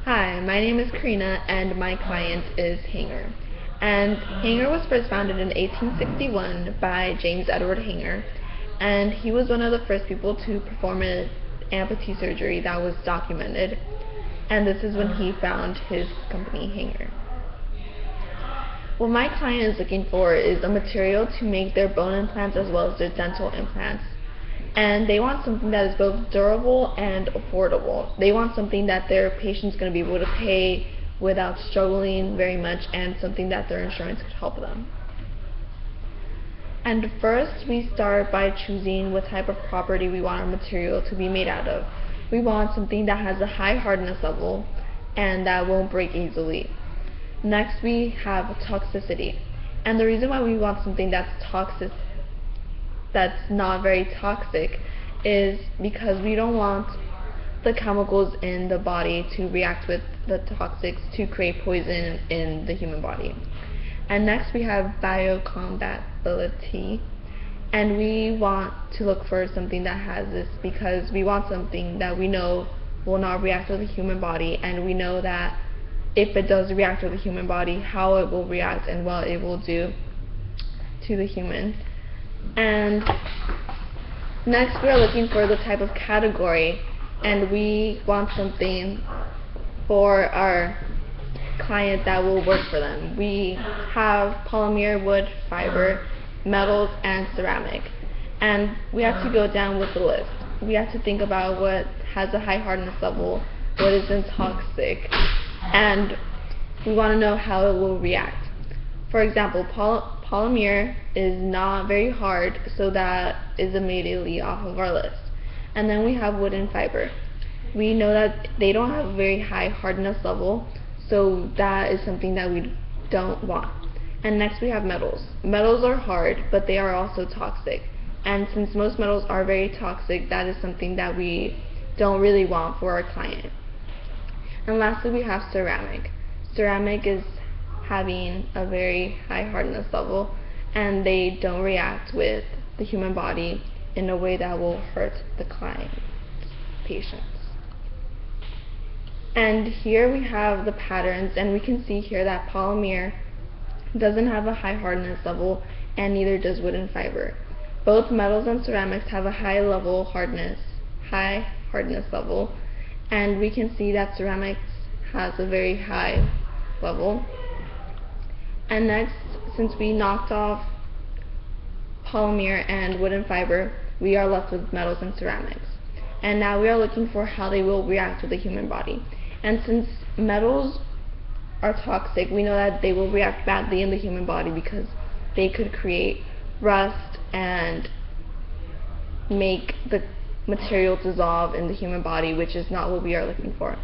Hi, my name is Karina and my client is Hanger. And Hanger was first founded in 1861 by James Edward Hanger, and he was one of the first people to perform an amputee surgery that was documented, and this is when he found his company Hanger. What my client is looking for is a material to make their bone implants as well as their dental implants. And they want something that is both durable and affordable. They want something that their patient's going to be able to pay without struggling very much, and something that their insurance could help them. And first, we start by choosing what type of property we want our material to be made out of. We want something that has a high hardness level and that won't break easily. Next, we have toxicity. And the reason why we want something that's not very toxic is because we don't want the chemicals in the body to react with the toxics to create poison in the human body. And next we have biocompatibility, and we want to look for something that has this because we want something that we know will not react with the human body, and we know that if it does react with the human body, how it will react and what it will do to the human. And next we are looking for the type of category, and we want something for our client that will work for them. We have polymer, wood, fiber, metals, and ceramic. And we have to go down with the list. We have to think about what has a high hardness level, what isn't toxic, and we want to know how it will react. For example, polymer is not very hard, so that is immediately off of our list. And then we have wood and fiber. We know that they don't have a very high hardness level, so that is something that we don't want. And next we have metals. Metals are hard, but they are also toxic. And since most metals are very toxic, that is something that we don't really want for our client. And lastly, we have ceramic. Ceramic is having a very high hardness level, and they don't react with the human body in a way that will hurt the client's patients. And here we have the patterns, and we can see here that polymer doesn't have a high hardness level, and neither does wood and fiber. Both metals and ceramics have a high hardness level, and we can see that ceramics has a very high level. And next, since we knocked off polymer and wood and fiber, we are left with metals and ceramics. And now we are looking for how they will react with the human body. And since metals are toxic, we know that they will react badly in the human body because they could create rust and make the material dissolve in the human body, which is not what we are looking for.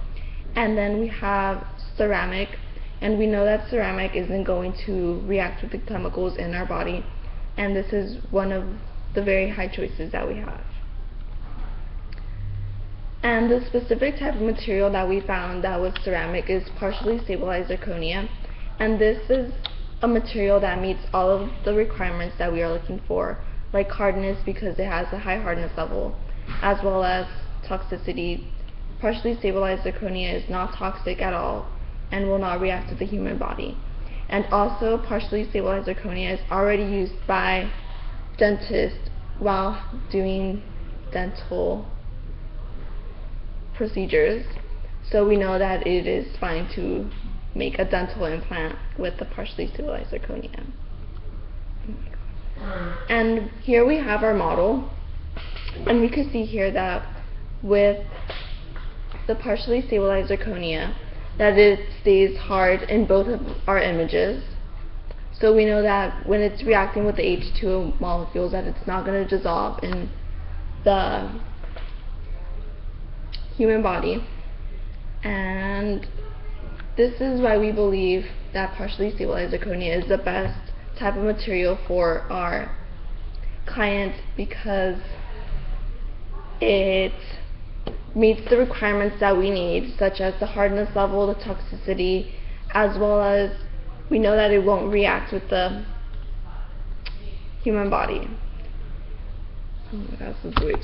And then we have ceramic, and we know that ceramic isn't going to react with the chemicals in our body, and this is one of the very high choices that we have. And the specific type of material that we found that was ceramic is partially stabilized zirconia, and this is a material that meets all of the requirements that we are looking for, like hardness because it has a high hardness level, as well as toxicity. Partially stabilized zirconia is not toxic at all and will not react to the human body. And also, partially stabilized zirconia is already used by dentists while doing dental procedures, so we know that it is fine to make a dental implant with the partially stabilized zirconia. And here we have our model, and we can see here that with the partially stabilized zirconia, that it stays hard in both of our images. So we know that when it's reacting with the H2O molecules, that it's not going to dissolve in the human body. And this is why we believe that partially stabilized zirconia is the best type of material for our clients, because it meets the requirements that we need, such as the hardness level, the toxicity, as well as we know that it won't react with the human body. Oh my gosh, this is weird.